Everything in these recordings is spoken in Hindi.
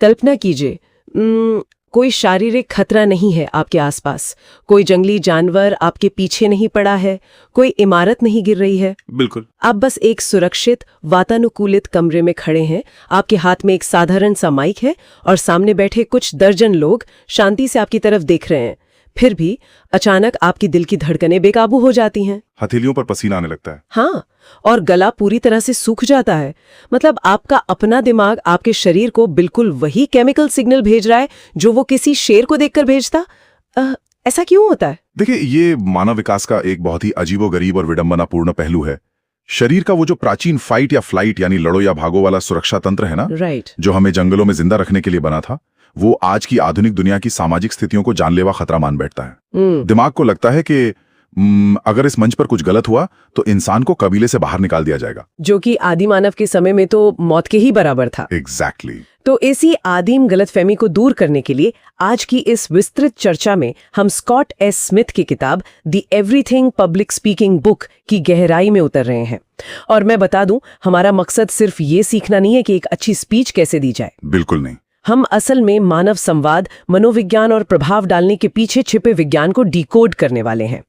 कल्पना कीजिए, कोई शारीरिक खतरा नहीं है आपके आसपास, कोई जंगली जानवर आपके पीछे नहीं पड़ा है, कोई इमारत नहीं गिर रही है। बिल्कुल। आप बस एक सुरक्षित वातानुकूलित कमरे में खड़े हैं, आपके हाथ में एक साधारण सा माइक है और सामने बैठे कुछ दर्जन लोग शांति से आपकी तरफ देख रहे हैं। फिर भी अचानक आपकी दिल की धड़कनें बेकाबू हो जाती हैं। हथेलियों पर पसीना आने लगता है। हाँ, और गला पूरी तरह से सूख जाता है। मतलब आपका अपना दिमाग आपके शरीर को बिल्कुल वही केमिकल सिग्नल भेज रहा है जो वो किसी शेर को देखकर भेजता। ऐसा क्यों होता है? देखिए, ये मानव विकास का एक बहुत ही अजीबोगरीब और विडंबनापूर्ण पहलू है। शरीर का वो जो प्राचीन फाइट या फ्लाइट यानी लड़ो या भागो वाला सुरक्षा तंत्र है ना, राइट, जो हमें जंगलों में जिंदा रखने के लिए बना था, वो आज की आधुनिक दुनिया की सामाजिक स्थितियों को जानलेवा खतरा मान बैठता है। दिमाग को लगता है कि अगर इस मंच पर कुछ गलत हुआ तो इंसान को कबीले से बाहर निकाल दिया जाएगा, जो कि आदि मानव के समय में तो मौत के ही बराबर था। एग्जैक्टली। तो इसी आदिम गलतफहमी को दूर करने के लिए आज की इस विस्तृत चर्चा में हम स्कॉट एस स्मिथ की किताब the everything public speaking book की गहराई में उतर रहे हैं। और मैं बता दूं, हमारा मकसद सिर्फ ये सीखना नहीं है कि एक अच्छी स्पीच कैसे दी जाए। बिल्कुल नहीं। हम असल में मानव संवाद, मनोविज्ञान और प्रभाव डालने के पीछे छिपे विज्ञान को डिकोड करने वाले हैं।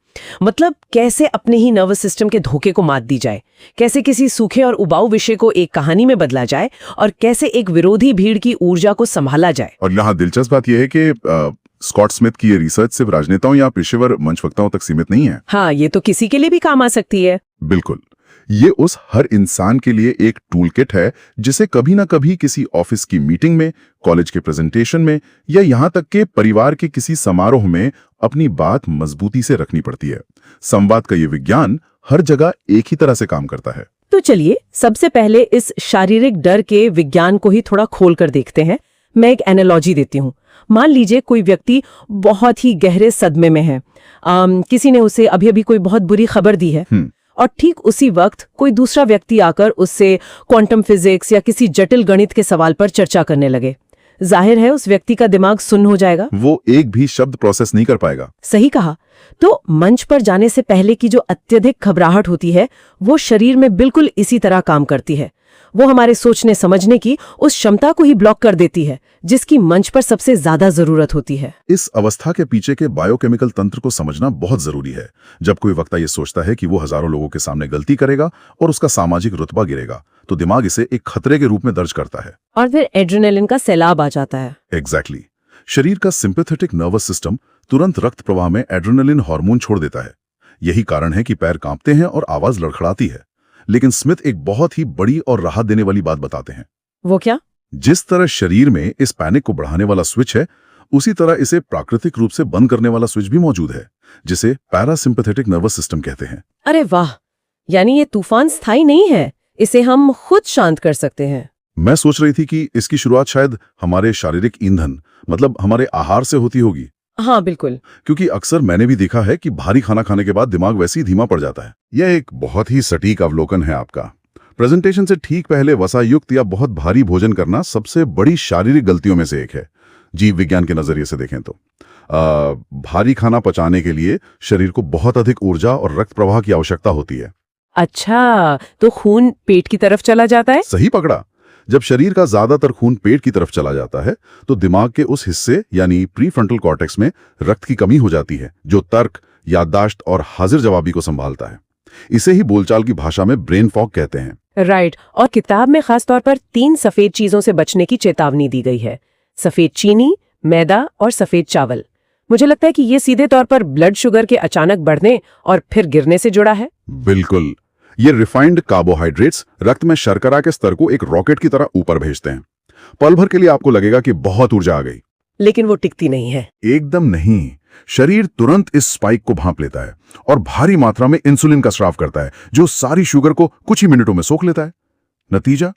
मतलब कैसे अपने ही नर्वस सिस्टम के धोखे को मात दी जाए, कैसे किसी सूखे और उबाऊ विषय को एक कहानी में बदला जाए, और कैसे एक विरोधी भीड़ की ऊर्जा को संभाला जाए। और यहाँ दिलचस्प बात यह है कि स्कॉट स्मिथ की ये रिसर्च सिर्फ राजनेताओं या पेशेवर मंच वक्ताओं तक सीमित नहीं है। हाँ, ये तो किसी के लिए भी काम आ सकती है। बिल्कुल। ये उस हर इंसान के लिए एक टूल किट है जिसे कभी ना कभी किसी ऑफिस की मीटिंग में, कॉलेज के प्रेजेंटेशन में या यहाँ तक के परिवार के किसी समारोह में अपनी बात मजबूती से रखनी पड़ती है। संवाद का ये विज्ञान हर जगह एक ही तरह से काम करता है। तो चलिए सबसे पहले इस शारीरिक डर के विज्ञान को ही थोड़ा खोल कर देखते हैं। मैं एक एनालॉजी देती हूँ। मान लीजिए कोई व्यक्ति बहुत ही गहरे सदमे में है। किसी ने उसे अभी अभी कोई बहुत बुरी खबर दी है और ठीक उसी वक्त कोई दूसरा व्यक्ति आकर उससे क्वांटम फिजिक्स या किसी जटिल गणित के सवाल पर चर्चा करने लगे। जाहिर है उस व्यक्ति का दिमाग सुन्न हो जाएगा, वो एक भी शब्द प्रोसेस नहीं कर पाएगा। सही कहा। तो मंच पर जाने से पहले की जो अत्यधिक घबराहट होती है वो शरीर में बिल्कुल इसी तरह काम करती है। वो हमारे सोचने समझने की उस क्षमता को ही ब्लॉक कर देती है जिसकी मंच पर सबसे ज्यादा जरूरत होती है। इस अवस्था के पीछे के बायोकेमिकल तंत्र को समझना बहुत जरूरी है। जब कोई वक्ता ये सोचता है कि वो हजारों लोगों के सामने गलती करेगा और उसका सामाजिक रुतबा गिरेगा, तो दिमाग इसे एक खतरे के रूप में दर्ज करता है और फिर एड्रेनलिन का सैलाब आ जाता है। एग्जैक्टली। शरीर का सिंपैथेटिक नर्वस सिस्टम तुरंत रक्त प्रवाह में एड्रेनलिन हार्मोन छोड़ देता है। यही कारण है कि पैर कांपते हैं और आवाज लड़खड़ाती है। लेकिन स्मिथ एक बहुत ही बड़ी और राहत देने वाली बात बताते हैं। वो क्या? जिस तरह शरीर में इस पैनिक को बढ़ाने वाला स्विच है, उसी तरह इसे प्राकृतिक रूप से बंद करने वाला स्विच भी मौजूद है, जिसे पैरासिम्पैथेटिक नर्वस सिस्टम कहते हैं। अरे वाह, यानी ये तूफान स्थायी नहीं है, इसे हम खुद शांत कर सकते हैं। मैं सोच रही थी कि इसकी शुरुआत शायद हमारे शारीरिक ईंधन मतलब हमारे आहार से होती होगी। हाँ बिल्कुल, क्योंकि अक्सर मैंने भी देखा है कि भारी खाना खाने के बाद दिमाग वैसे ही धीमा पड़ जाता है। यह एक बहुत ही सटीक अवलोकन है आपका। प्रेजेंटेशन से ठीक पहले वसायुक्त या बहुत भारी भोजन करना सबसे बड़ी शारीरिक गलतियों में से एक है, जीव विज्ञान के नजरिए से देखें तो। भारी खाना पचाने के लिए शरीर को बहुत अधिक ऊर्जा और रक्त प्रवाह की आवश्यकता होती है। अच्छा, तो खून पेट की तरफ चला जाता है? सही पकड़ा। जब शरीर का ज्यादातर खून पेट की तरफ चला जाता है तो दिमाग के उस हिस्से यानी प्रीफ्रंटल कॉर्टेक्स में रक्त की कमी हो जाती है, जो तर्क, याददाश्त और हाजिर जवाबी को संभालता है। इसे ही बोलचाल की भाषा में ब्रेन फॉग कहते हैं। राइट। और किताब में खासतौर पर 3 सफेद चीजों से बचने की चेतावनी दी गई है: सफेद चीनी, मैदा और सफेद चावल। मुझे लगता है कि ये सीधे तौर पर ब्लड शुगर के अचानक बढ़ने और फिर गिरने से जुड़ा है। बिल्कुल। ये रिफाइंड कार्बोहाइड्रेट्स रक्त में शर्करा के स्तर को एक रॉकेट की तरह ऊपर भेजते हैं। पल भर के लिए आपको लगेगा कि बहुत ऊर्जा आ गई, लेकिन वो टिकती नहीं है। एकदम नहीं। शरीर तुरंत इस स्पाइक को भांप लेता है और भारी मात्रा में इंसुलिन का स्राव करता है, जो सारी शुगर को कुछ ही मिनटों में सोख लेता है। नतीजा,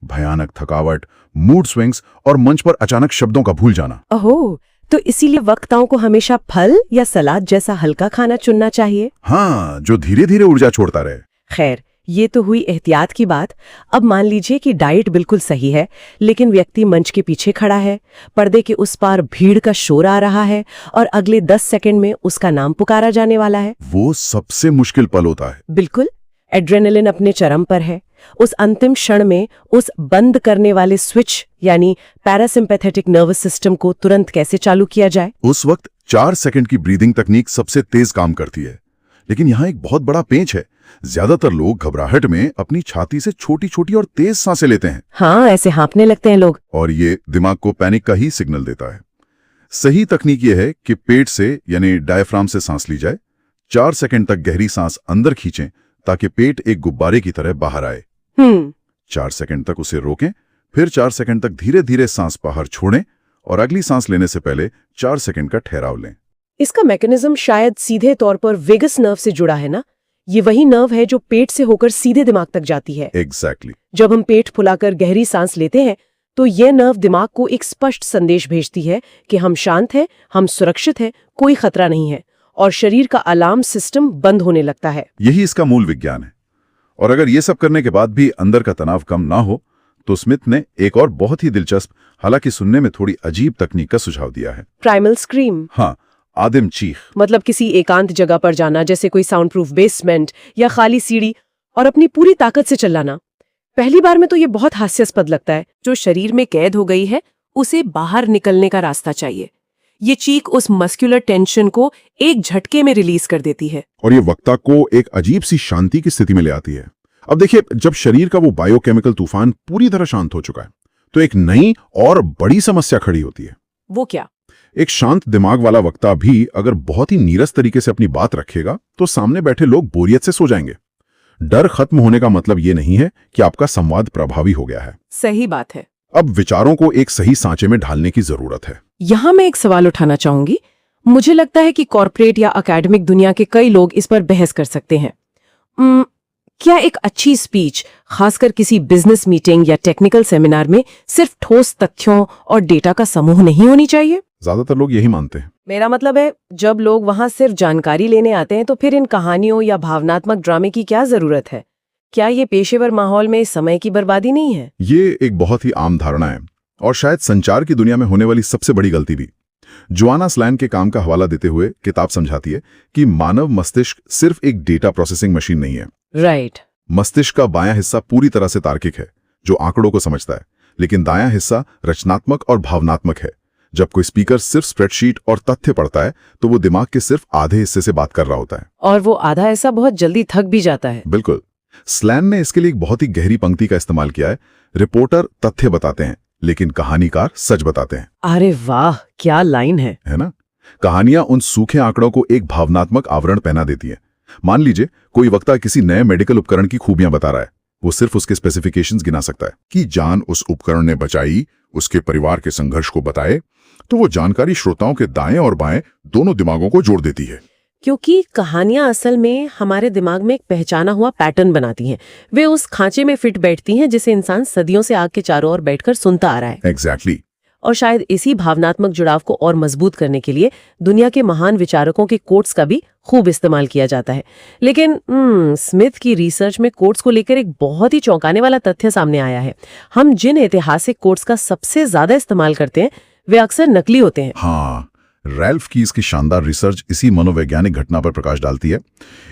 भयानक थकावट, मूड स्विंग्स और मंच पर अचानक शब्दों का भूल जाना। ओहो, तो इसीलिए वक्ताओं को हमेशा फल या सलाद जैसा हल्का खाना चुनना चाहिए। हाँ, जो धीरे धीरे ऊर्जा छोड़ता रहे। खैर, ये तो हुई एहतियात की बात। अब मान लीजिए कि डाइट बिल्कुल सही है, लेकिन व्यक्ति मंच के पीछे खड़ा है, पर्दे के उस पार भीड़ का शोर आ रहा है और अगले 10 सेकंड में उसका नाम पुकारा जाने वाला है। वो सबसे मुश्किल पल होता है। बिल्कुल। एड्रेनलिन अपने चरम पर है, उस अंतिम क्षण में उस बंद करने वाले स्विच यानी पैरासिम्पैथेटिक नर्वस सिस्टम को तुरंत कैसे चालू किया जाए? उस वक्त 4 सेकंड की ब्रीदिंग तकनीक सबसे तेज काम करती है। लेकिन यहाँ एक बहुत बड़ा पेंच है। ज्यादातर लोग घबराहट में अपनी छाती से छोटी छोटी और तेज सांसें लेते हैं। हाँ, ऐसे हाँफने लगते हैं लोग। और ये दिमाग को पैनिक का ही सिग्नल देता है। सही तकनीक ये है कि पेट से यानी डायफ्राम से सांस ली जाए। 4 सेकंड तक गहरी सांस अंदर खींचें ताकि पेट एक गुब्बारे की तरह बाहर आए। 4 सेकंड तक उसे रोकें, फिर 4 सेकंड तक धीरे धीरे सांस बाहर छोड़ें और अगली सांस लेने से पहले 4 सेकंड का ठहराव लें। इसका मैकेनिज्म शायद सीधे तौर पर वेगस नर्व से जुड़ा है ना? ये वही नर्व है जो पेट से होकर सीधे दिमाग तक जाती है। एग्जैक्टली। जब हम पेट फुलाकर गहरी सांस लेते हैं तो यह नर्व दिमाग को एक स्पष्ट संदेश भेजती है कि हम शांत हैं, हम सुरक्षित हैं, कोई खतरा नहीं है, और शरीर का अलार्म सिस्टम बंद होने लगता है। यही इसका मूल विज्ञान है। और अगर ये सब करने के बाद भी अंदर का तनाव कम ना हो तो स्मिथ ने एक और बहुत ही दिलचस्प, हालांकि सुनने में थोड़ी अजीब तकनीक का सुझाव दिया है। Primal scream. हाँ, आदिम चीख। मतलब किसी एकांत जगह पर जाना, जैसे कोई साउंड प्रूफ बेसमेंट या खाली सीढ़ी, और अपनी पूरी ताकत से चिल्लाना। पहली बार में तो ये बहुत हास्यास्पद लगता है। जो शरीर में कैद हो गई है उसे बाहर निकलने का रास्ता चाहिए। ये चीख उस मस्कुलर टेंशन को एक झटके में रिलीज कर देती है और ये वक्ता को एक अजीब सी शांति की स्थिति में ले आती है। अब देखिए, जब शरीर का वो बायोकेमिकल तूफान पूरी तरह शांत हो चुका है तो एक नई और बड़ी समस्या खड़ी होती है। वो क्या? एक शांत दिमाग वाला वक्ता भी अगर बहुत ही नीरस तरीके से अपनी बात रखेगा तो सामने बैठे लोग बोरियत से सो जाएंगे। डर खत्म होने का मतलब ये नहीं है कि आपका संवाद प्रभावी हो गया है। सही बात है। अब विचारों को एक सही सांचे में ढालने की जरूरत है। यहाँ मैं एक सवाल उठाना चाहूंगी। मुझे लगता है कि कॉर्पोरेट या एकेडमिक दुनिया के कई लोग इस पर बहस कर सकते हैं। क्या एक अच्छी स्पीच, खासकर किसी बिजनेस मीटिंग या टेक्निकल सेमिनार में, सिर्फ ठोस तथ्यों और डेटा का समूह नहीं होनी चाहिए? ज्यादातर लोग यही मानते हैं। मेरा मतलब है, जब लोग वहां सिर्फ जानकारी लेने आते हैं तो फिर इन कहानियों या भावनात्मक ड्रामे की क्या जरूरत है? क्या ये पेशेवर माहौल में समय की बर्बादी नहीं है? ये एक बहुत ही आम धारणा है और शायद संचार की दुनिया में होने वाली सबसे बड़ी गलती भी। जोआना स्लैन के काम का हवाला देते हुए किताब समझाती है कि मानव मस्तिष्क सिर्फ एक डेटा प्रोसेसिंग मशीन नहीं है। राइट। मस्तिष्क का बायां हिस्सा पूरी तरह से तार्किक है, जो आंकड़ों को समझता है, लेकिन दायां हिस्सा रचनात्मक और भावनात्मक है। जब कोई स्पीकर सिर्फ स्प्रेडशीट और तथ्य पढ़ता है तो वो दिमाग के सिर्फ आधे हिस्से से बात कर रहा होता है, और वो आधा हिस्सा बहुत जल्दी थक भी जाता है। बिल्कुल। स्लैन ने इसके लिए एक बहुत ही गहरी पंक्ति का इस्तेमाल किया है। रिपोर्टर तथ्य बताते हैं लेकिन कहानीकार सच बताते हैं। अरे वाह, क्या लाइन है ना? कहानियां उन सूखे आंकड़ों को एक भावनात्मक आवरण पहना देती है। मान लीजिए कोई वक्ता किसी नए मेडिकल उपकरण की खूबियां बता रहा है। वो सिर्फ उसके स्पेसिफिकेशंस गिना सकता है कि जान उस उपकरण ने बचाई, उसके परिवार के संघर्ष को बताए, तो वो जानकारी श्रोताओं के दाएं और बाएं दोनों दिमागों को जोड़ देती है। क्योंकि कहानियां असल में हमारे दिमाग में एक पहचाना हुआ पैटर्न बनाती हैं। वे उस खांचे में फिट बैठती हैं जिसे इंसान सदियों से आग के चारों ओर बैठकर सुनता आ रहा है। एग्जैक्टली। और शायद इसी भावनात्मक जुड़ाव को और मजबूत करने के लिए दुनिया के महान विचारकों के कोट्स का भी खूब इस्तेमाल किया जाता है। लेकिन स्मिथ की रिसर्च में कोट्स को लेकर एक बहुत ही चौंकाने वाला तथ्य सामने आया है। हम जिन ऐतिहासिक कोट्स का सबसे ज्यादा इस्तेमाल करते हैं वे अक्सर नकली होते हैं। हाँ, रैल्फ कीज की शानदार रिसर्च इसी मनोवैज्ञानिक घटना पर प्रकाश डालती है।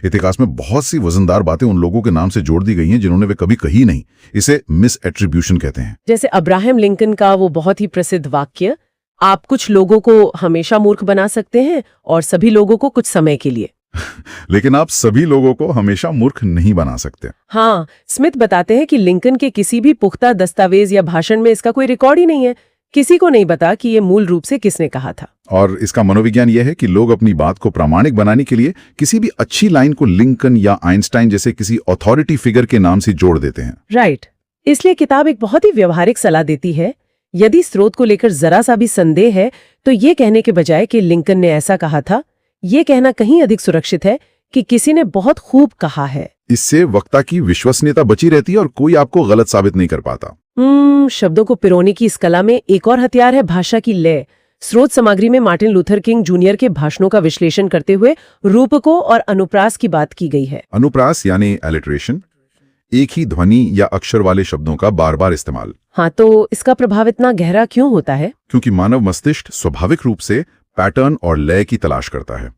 इतिहास में बहुत सी वजनदार बातें उन लोगों के नाम से जोड़ दी गई हैं जिन्होंने वे कभी कही नहीं। इसे मिस एट्रीब्यूशन कहते हैं। जैसे अब्राहम लिंकन का वो बहुत ही प्रसिद्ध वाक्य, आप कुछ लोगों को हमेशा मूर्ख बना सकते हैं और सभी लोगों को कुछ समय के लिए। लेकिन आप सभी लोगों को हमेशा मूर्ख नहीं बना सकते। हाँ, स्मिथ बताते हैं कि लिंकन के किसी भी पुख्ता दस्तावेज या भाषण में इसका कोई रिकॉर्ड ही नहीं है। किसी को नहीं पता कि ये मूल रूप से किसने कहा था। और इसका मनोविज्ञान यह है कि लोग अपनी बात को प्रामाणिक बनाने के लिए किसी भी अच्छी लाइन को लिंकन या आइंस्टाइन जैसे किसी अथॉरिटी फिगर के नाम से जोड़ देते हैं। राइट। इसलिए किताब एक बहुत ही व्यवहारिक सलाह देती है। यदि स्रोत को लेकर जरा सा भी संदेह है तो ये कहने के बजाय कि लिंकन ने ऐसा कहा था, ये कहना कहीं अधिक सुरक्षित है कि किसी ने बहुत खूब कहा है। इससे वक्ता की विश्वसनीयता बची रहती है और कोई आपको गलत साबित नहीं कर पाता। शब्दों को पिरोने की इस कला में एक और हथियार है भाषा की लय। स्रोत सामग्री में मार्टिन लूथर किंग जूनियर के भाषणों का विश्लेषण करते हुए रूपकों और अनुप्रास की बात की गई है। अनुप्रास यानी एलिट्रेशन, एक ही ध्वनि या अक्षर वाले शब्दों का बार बार इस्तेमाल। हाँ, तो इसका प्रभाव इतना गहरा क्यों होता है? क्योंकि मानव मस्तिष्क स्वाभाविक रूप से पैटर्न और लय की तलाश करता है।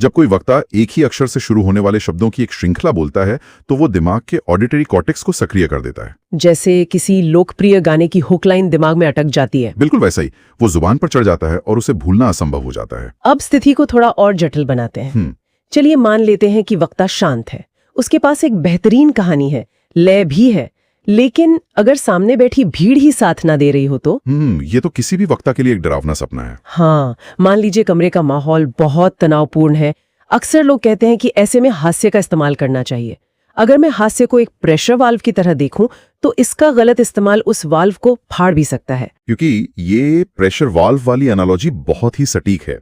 जब कोई वक्ता एक ही अक्षर से शुरू होने वाले शब्दों की एक श्रृंखला बोलता है तो वो दिमाग के ऑडिटरी कॉर्टेक्स को सक्रिय कर देता है। जैसे किसी लोकप्रिय गाने की हुक लाइन दिमाग में अटक जाती है। बिल्कुल वैसा ही, वो जुबान पर चढ़ जाता है और उसे भूलना असंभव हो जाता है। अब स्थिति को थोड़ा और जटिल बनाते हैं। चलिए मान लेते हैं कि वक्ता शांत है, उसके पास एक बेहतरीन कहानी है, लय भी है, लेकिन अगर सामने बैठी भीड़ ही साथ ना दे रही हो तो? ये तो किसी भी वक्ता के लिए एक डरावना सपना है। हाँ, मान लीजिए कमरे का माहौल बहुत तनावपूर्ण है। अक्सर लोग कहते हैं कि ऐसे में हास्य का इस्तेमाल करना चाहिए। अगर मैं हास्य को एक प्रेशर वाल्व की तरह देखूं तो इसका गलत इस्तेमाल उस वाल्व को फाड़ भी सकता है। क्योंकि ये प्रेशर वाल्व वाली एनालॉजी बहुत ही सटीक है।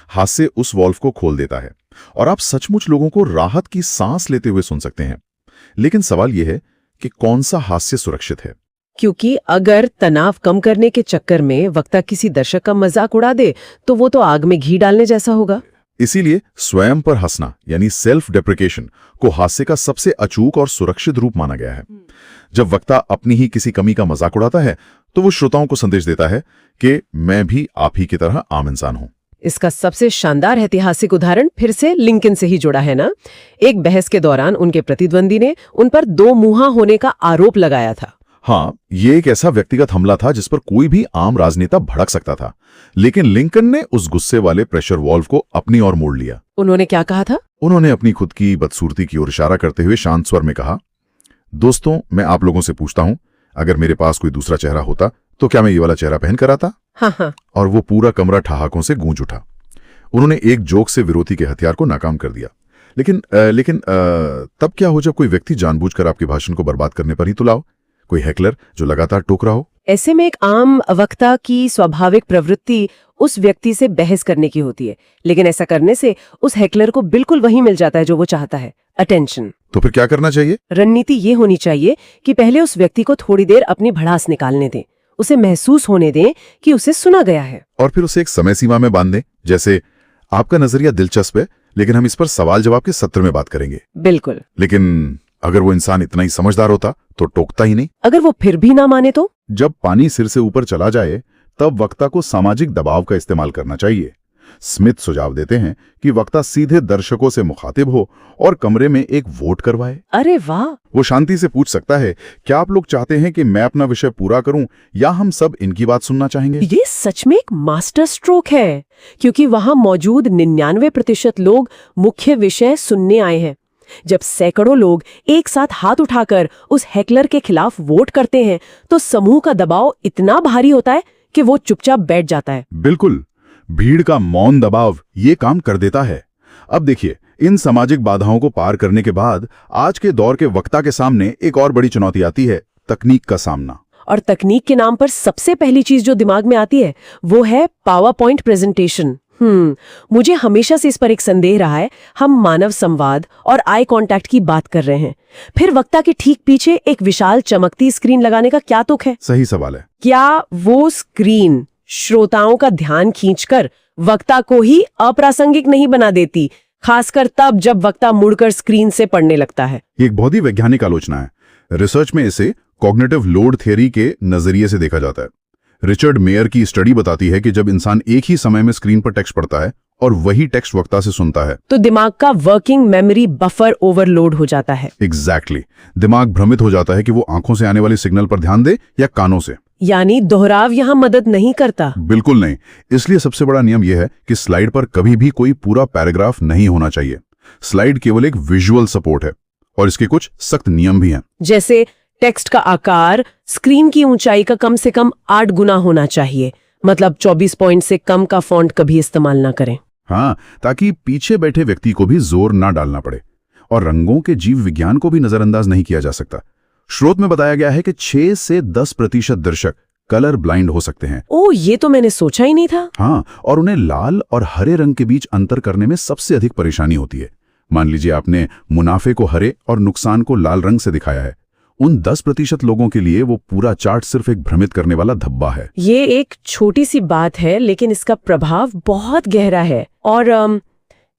हास्य उस वाल्व को खोल देता है और आप सचमुच लोगों को राहत की सांस लेते हुए सुन सकते हैं। लेकिन सवाल यह है कि कौन सा हास्य सुरक्षित है? क्योंकि अगर तनाव कम करने के चक्कर में वक्ता किसी दर्शक का मजाक उड़ा दे तो वो तो आग में घी डालने जैसा होगा। इसीलिए स्वयं पर हंसना यानी सेल्फ डेप्रिकेशन को हास्य का सबसे अचूक और सुरक्षित रूप माना गया है। जब वक्ता अपनी ही किसी कमी का मजाक उड़ाता है तो वो श्रोताओं को संदेश देता है कि मैं भी आप ही की तरह आम इंसान हूं। इसका सबसे शानदार ऐतिहासिक उदाहरण फिर से लिंकन से ही जुड़ा है ना। एक बहस के दौरान उनके प्रतिद्वंदी ने उन पर दो मुंहा होने का आरोप लगाया था। हाँ, ये एक ऐसा व्यक्तिगत हमला था जिस पर कोई भी आम राजनेता भड़क सकता था, लेकिन लिंकन ने उस गुस्से वाले प्रेशर वॉल्व को अपनी ओर मोड़ लिया। उन्होंने क्या कहा था? उन्होंने अपनी खुद की बदसूरती की ओर इशारा करते हुए शांत स्वर में कहा, दोस्तों, मैं आप लोगों से पूछता हूं, अगर मेरे पास कोई दूसरा चेहरा होता तो क्या मैं ये वाला चेहरा पहन कर आता? हाँ। और वो पूरा कमरा ठहाकों से गूंज उठा। उन्होंने एक जोक से विरोधी के हथियार को नाकाम कर दिया। लेकिन तब क्या हो जब कोई व्यक्ति जानबूझकर आपके भाषण को बर्बाद करने पर ही तुलाओ? कोई हैकलर जो लगातार टोक रहा हो? ऐसे में एक आम वक्ता की स्वाभाविक प्रवृत्ति उस व्यक्ति से बहस करने की होती है, लेकिन ऐसा करने से उस हैकलर को बिल्कुल वही मिल जाता है जो वो चाहता है, अटेंशन। तो फिर क्या करना चाहिए? रणनीति ये होनी चाहिए कि पहले उस व्यक्ति को थोड़ी देर अपनी भड़ास निकालने दें, उसे महसूस होने दें कि उसे सुना गया है, और फिर उसे एक समय सीमा में बांध दें। जैसे, आपका नजरिया दिलचस्प है, लेकिन हम इस पर सवाल जवाब के सत्र में बात करेंगे। बिल्कुल। लेकिन अगर वो इंसान इतना ही समझदार होता तो टोकता ही नहीं। अगर वो फिर भी ना माने तो? जब पानी सिर से ऊपर चला जाए तब वक्ता को सामाजिक दबाव का इस्तेमाल करना चाहिए। स्मिथ सुझाव देते हैं कि वक्ता सीधे दर्शकों से मुखातिब हो और कमरे में एक वोट करवाए। अरे वाह! वो शांति से पूछ सकता है, क्या आप लोग चाहते हैं कि मैं अपना विषय पूरा करूं या हम सब इनकी बात सुनना चाहेंगे? ये सच में एक मास्टर स्ट्रोक है, क्योंकि वहां मौजूद 99% लोग मुख्य विषय सुनने आए हैं। जब सैकड़ों लोग एक साथ हाथ उठाकर उस हैकलर के खिलाफ वोट करते हैं तो समूह का दबाव इतना भारी होता है कि वो चुपचाप बैठ जाता है। बिल्कुल, भीड़ का मौन दबाव ये काम कर देता है। अब देखिए, इन सामाजिक बाधाओं को पार करने के बाद आज के दौर के वक्ता के सामने एक और बड़ी चुनौती आती है, तकनीक का सामना। और तकनीक के नाम पर सबसे पहली चीज जो दिमाग में आती है वो है पावर पॉइंट प्रेजेंटेशन। मुझे हमेशा से इस पर एक संदेह रहा है। हम मानव संवाद और आई कांटेक्ट की बात कर रहे हैं, फिर वक्ता के ठीक पीछे एक विशाल चमकती स्क्रीन लगाने का क्या तुक है? सही सवाल है। क्या वो स्क्रीन श्रोताओं का ध्यान खींचकर वक्ता को ही अप्रासंगिक नहीं बना देती, खासकर तब जब वक्ता मुड़कर स्क्रीन से पढ़ने लगता है? ये एक बहुत ही वैज्ञानिक आलोचना है। रिसर्च में इसे कॉग्निटिव लोड थ्योरी के नजरिए से देखा जाता है। रिचर्ड मेयर की स्टडी बताती है कि जब इंसान एक ही समय में स्क्रीन पर टेक्स्ट पढ़ता है और वही टेक्स्ट वक्ता से सुनता है तो दिमाग का वर्किंग मेमोरी बफर ओवरलोड हो जाता है। एग्जैक्टली। दिमाग भ्रमित हो जाता है कि वो आंखों से आने वाले सिग्नल पर ध्यान दे या कानों से। यानी दोहराव यहाँ मदद नहीं करता। बिल्कुल नहीं। इसलिए सबसे बड़ा नियम यह है कि स्लाइड पर कभी भी कोई पूरा पैराग्राफ नहीं होना चाहिए। स्लाइड केवल एक विजुअल सपोर्ट है और इसके कुछ सख्त नियम भी हैं। जैसे टेक्स्ट का आकार स्क्रीन की ऊंचाई का कम से कम 8 गुना होना चाहिए, मतलब 24 पॉइंट से कम का फॉन्ट कभी इस्तेमाल ना करें। हाँ, ताकि पीछे बैठे व्यक्ति को भी जोर ना डालना पड़े। और रंगों के जीव विज्ञान को भी नजरअंदाज नहीं किया जा सकता। स्रोत में बताया गया है कि 6 से 10% दर्शक कलर ब्लाइंड हो सकते हैं। ओह, ये तो मैंने सोचा ही नहीं था। हाँ, और उन्हें लाल और हरे रंग के बीच अंतर करने में सबसे अधिक परेशानी होती है। मान लीजिए आपने मुनाफे को हरे और नुकसान को लाल रंग से दिखाया है। उन 10% लोगों के लिए वो पूरा चार्ट सिर्फ एक भ्रमित करने वाला धब्बा है। ये एक छोटी सी बात है, लेकिन इसका प्रभाव बहुत गहरा है। और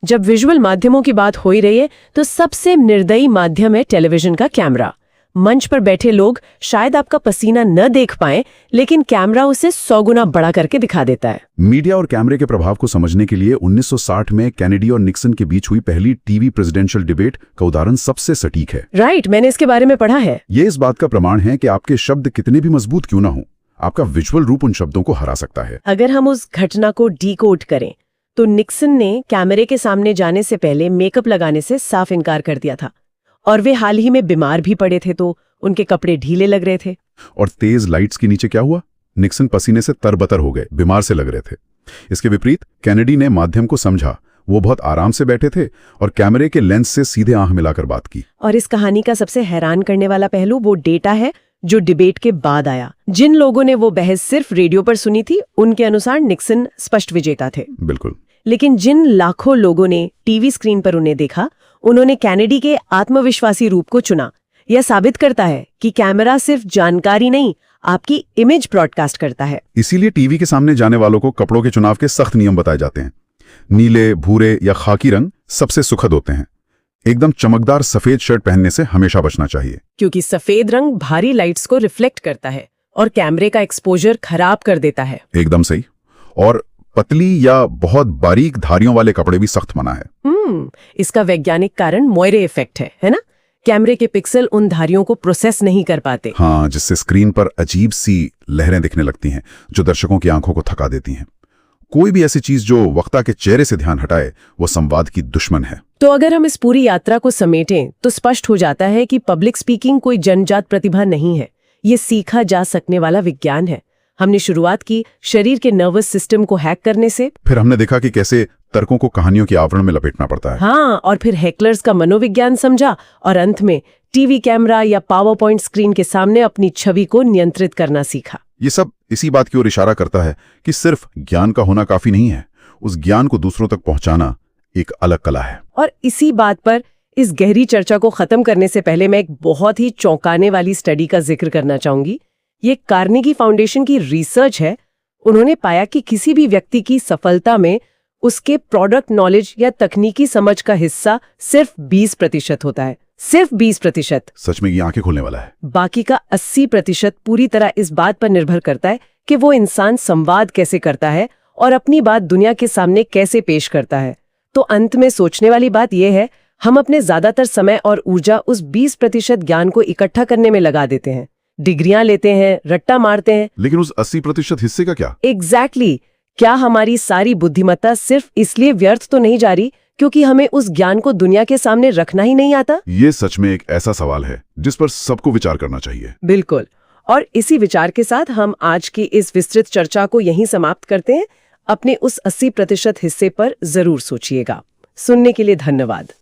जब विजुअल माध्यमों की बात हो ही रही है तो सबसे निर्दयी माध्यम है टेलीविजन का कैमरा। मंच पर बैठे लोग शायद आपका पसीना न देख पाएं, लेकिन कैमरा उसे 100 गुना बड़ा करके दिखा देता है। मीडिया और कैमरे के प्रभाव को समझने के लिए 1960 में कैनेडी और निक्सन के बीच हुई पहली टीवी प्रेसिडेंशियल डिबेट का उदाहरण सबसे सटीक है। राइट, मैंने इसके बारे में पढ़ा है। ये इस बात का प्रमाण है कि आपके शब्द कितने भी मजबूत क्यों ना हो, आपका विजुअल रूप उन शब्दों को हरा सकता है। अगर हम उस घटना को डीकोड करें तो निक्सन ने कैमरे के सामने जाने से पहले मेकअप लगाने से साफ इनकार कर दिया था, और वे हाल ही में बीमार भी पड़े थे तो उनके कपड़े ढीले लग रहे थे। और तेज लाइट्स के नीचे क्या हुआ? निक्सन पसीने से तरबतर हो गए, बीमार से लग रहे थे। इसके विपरीत कैनेडी ने माध्यम को समझा, वो बहुत आराम से बैठे थे और कैमरे के लेंस से सीधे आंख मिलाकर बात की। और इस कहानी का सबसे हैरान करने वाला पहलू वो डेटा है जो डिबेट के बाद आया। जिन लोगों ने वो बहस सिर्फ रेडियो पर सुनी थी, उनके अनुसार निक्सन स्पष्ट विजेता थे। बिल्कुल। लेकिन जिन लाखों लोगों ने टीवी स्क्रीन पर उन्हें देखा, उन्होंने कैनेडी के आत्मविश्वासी रूप को चुना। यह साबित करता है कि कैमरा सिर्फ जानकारी नहीं, आपकी इमेज ब्रॉडकास्ट करता है। इसीलिए टीवी के सामने जाने वालों को कपड़ों के चुनाव के सख्त नियम बताए जाते हैं। नीले, भूरे या खाकी रंग सबसे सुखद होते हैं। एकदम चमकदार सफेद शर्ट पहनने से हमेशा बचना चाहिए, क्योंकि सफेद रंग भारी लाइट्स को रिफ्लेक्ट करता है और कैमरे का एक्सपोजर खराब कर देता है। एकदम सही। और पतली या बहुत बारीक धारियों वाले कपड़े भी सख्त मना है। इसका वैज्ञानिक कारण मोयरे इफेक्ट है ना? कैमरे के पिक्सल उन धारियों को प्रोसेस नहीं कर पाते। हाँ, जिससे स्क्रीन पर अजीब सी लहरें दिखने लगती हैं जो दर्शकों की आंखों को थका देती हैं। कोई भी ऐसी चीज जो वक्ता के चेहरे से ध्यान हटाए वो संवाद की दुश्मन है। तो अगर हम इस पूरी यात्रा को समेटें तो स्पष्ट हो जाता है कि पब्लिक स्पीकिंग कोई जन्मजात प्रतिभा नहीं है, ये सीखा जा सकने वाला विज्ञान है। हमने शुरुआत की शरीर के नर्वस सिस्टम को हैक करने से, फिर हमने देखा कि कैसे तर्कों को कहानियों के आवरण में लपेटना पड़ता है। हाँ, और फिर हैकलर्स का मनोविज्ञान समझा, और अंत में टीवी कैमरा या पावर पॉइंट स्क्रीन के सामने अपनी छवि को नियंत्रित करना सीखा। ये सब इसी बात की ओर इशारा करता है कि सिर्फ ज्ञान का होना काफी नहीं है, उस ज्ञान को दूसरों तक पहुंचाना एक अलग कला है। और इसी बात पर इस गहरी चर्चा को खत्म करने से पहले मैं एक बहुत ही चौंकाने वाली स्टडी का जिक्र करना चाहूंगी। ये कार्नेगी फाउंडेशन की रिसर्च है। उन्होंने पाया कि किसी भी व्यक्ति की सफलता में उसके प्रोडक्ट नॉलेज या तकनीकी समझ का हिस्सा सिर्फ 20% होता है। सिर्फ 20%। सच में ये आंखें खोलने वाला है। बाकी का 80% पूरी तरह इस बात पर निर्भर करता है कि वो इंसान संवाद कैसे करता है और अपनी बात दुनिया के सामने कैसे पेश करता है। तो अंत में सोचने वाली बात यह है, हम अपने ज्यादातर समय और ऊर्जा उस 20% ज्ञान को इकट्ठा करने में लगा देते हैं। डिग्रियां लेते हैं, रट्टा मारते हैं, लेकिन उस 80% हिस्से का क्या? एग्जैक्टली। क्या हमारी सारी बुद्धिमत्ता सिर्फ इसलिए व्यर्थ तो नहीं जा रही क्योंकि हमें उस ज्ञान को दुनिया के सामने रखना ही नहीं आता? ये सच में एक ऐसा सवाल है जिस पर सबको विचार करना चाहिए। बिल्कुल। और इसी विचार के साथ हम आज की इस विस्तृत चर्चा को यहीं समाप्त करते हैं। अपने उस 80% हिस्से पर जरूर सोचिएगा। सुनने के लिए धन्यवाद।